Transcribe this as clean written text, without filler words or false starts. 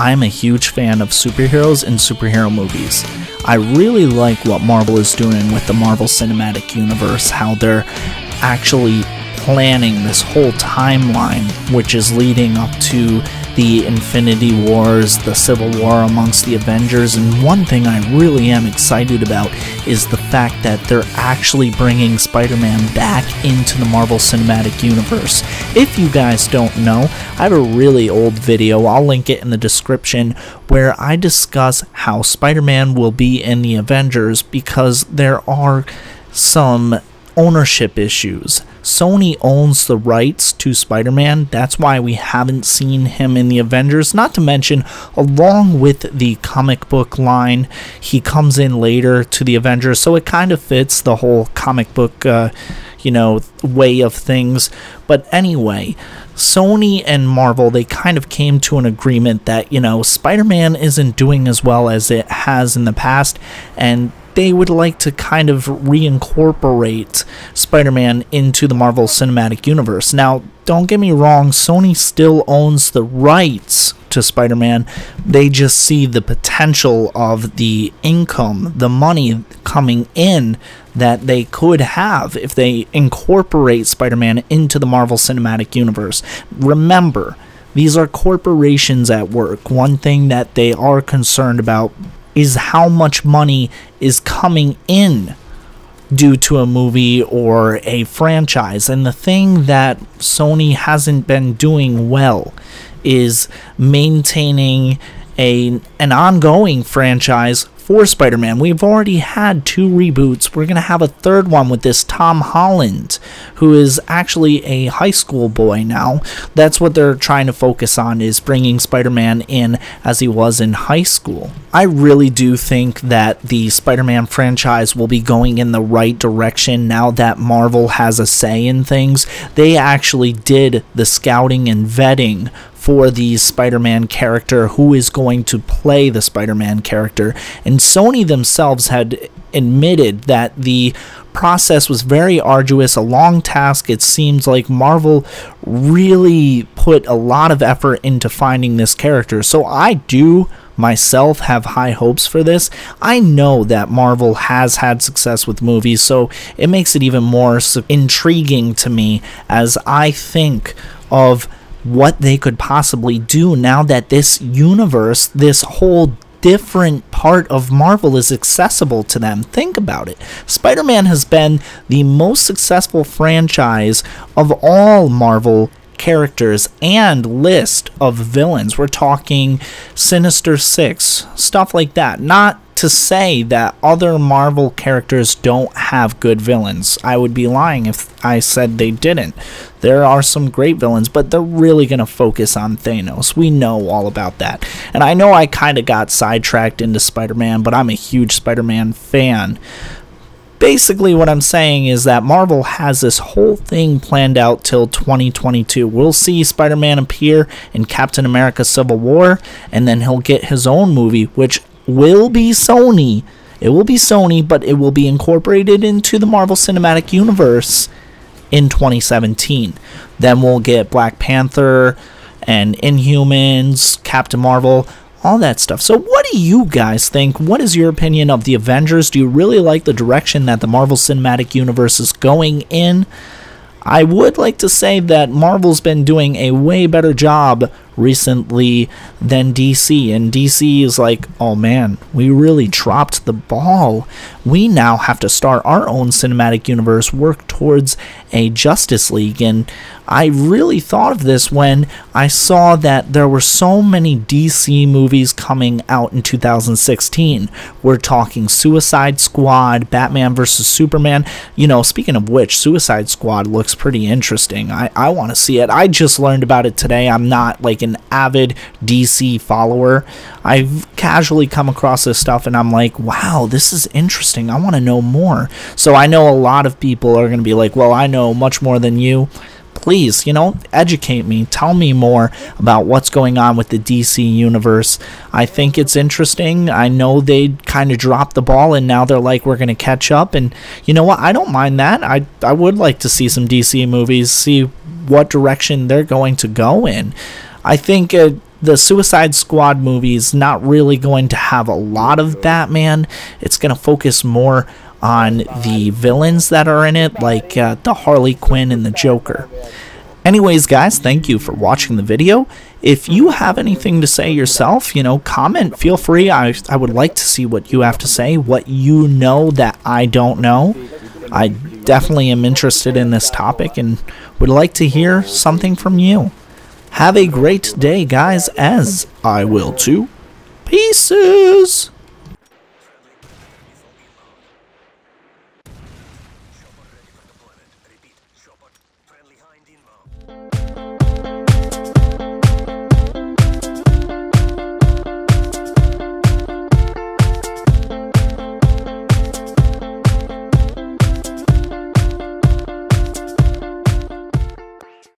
I'm a huge fan of superheroes and superhero movies. I really like what Marvel is doing with the Marvel Cinematic Universe, how they're actually planning this whole timeline, which is leading up to the Infinity Wars, the Civil War amongst the Avengers. And one thing I really am excited about is the fact that they're actually bringing Spider-Man back into the Marvel Cinematic Universe. If you guys don't know, I have a really old video, I'll link it in the description, where I discuss how Spider-Man will be in the Avengers because there are some ownership issues. Sony owns the rights to Spider-Man, that's why we haven't seen him in the Avengers. Not to mention, along with the comic book line, he comes in later to the Avengers, so it kind of fits the whole comic book way of things. But anyway, Sony and Marvel, they kind of came to an agreement that, Spider-Man isn't doing as well as it has in the past, and they would like to kind of reincorporate Spider-Man into the Marvel Cinematic Universe. Now, don't get me wrong, Sony still owns the rights to Spider-Man. They just see the potential of the income, the money coming in that they could have if they incorporate Spider-Man into the Marvel Cinematic Universe. Remember, these are corporations at work. One thing that they are concerned about is how much money is coming in due to a movie or a franchise. And the thing that Sony hasn't been doing well is maintaining an ongoing franchise for Spider-Man. We've already had 2 reboots. We're going to have a 3rd one with this Tom Holland, who is actually a high school boy now. That's what they're trying to focus on, is bringing Spider-Man in as he was in high school. I really do think that the Spider-Man franchise will be going in the right direction now that Marvel has a say in things. They actually did the scouting and vetting for the Spider-Man character, who is going to play the Spider-Man character. And Sony themselves had admitted that the process was very arduous, a long task. It seems like Marvel really put a lot of effort into finding this character. So I do myself have high hopes for this. I know that Marvel has had success with movies, so it makes it even more intriguing to me as I think of what they could possibly do now that this universe, this whole different part of Marvel, is accessible to them. Think about it. Spider-Man has been the most successful franchise of all Marvel characters and list of villains. We're talking Sinister Six, stuff like that. Not to say that other Marvel characters don't have good villains. I would be lying if I said they didn't. There are some great villains, but they're really going to focus on Thanos. We know all about that. And I know I kind of got sidetracked into Spider-Man, but I'm a huge Spider-Man fan. Basically, what I'm saying is that Marvel has this whole thing planned out till 2022. We'll see Spider-Man appear in Captain America Civil War, and then he'll get his own movie, which will be Sony. It will be Sony, but it will be incorporated into the Marvel Cinematic Universe in 2017. Then we'll get Black Panther and Inhumans, Captain Marvel, all that stuff. So what do you guys think? What is your opinion of the Avengers? Do you really like the direction that the Marvel Cinematic Universe is going in? I would like to say that Marvel's been doing a way better job recently than DC, and DC is like, oh man, we really dropped the ball. We now have to start our own cinematic universe, work towards a Justice League. And I really thought of this when I saw that there were so many DC movies coming out in 2016. We're talking Suicide Squad, Batman vs. Superman. Speaking of which, Suicide Squad looks pretty interesting. I want to see it. I just learned about it today. I'm not like an avid DC follower. I've casually come across this stuff and I'm like, wow, this is interesting. I want to know more. So I know a lot of people are going to be like, well, I know much more than you. Please, educate me. Tell me more about what's going on with the DC universe. I think it's interesting. I know they kind of dropped the ball and now they're like, we're going to catch up. And you know what? I don't mind that. I would like to see some DC movies, see what direction they're going to go in. I think the Suicide Squad movie is not really going to have a lot of Batman. It's going to focus more on the villains that are in it, like the Harley Quinn and the Joker. Anyways, guys, thank you for watching the video. If you have anything to say yourself, comment. Feel free. I would like to see what you have to say, what you know that I don't know. I definitely am interested in this topic and would like to hear something from you. Have a great day, guys, as I will too. Pieces!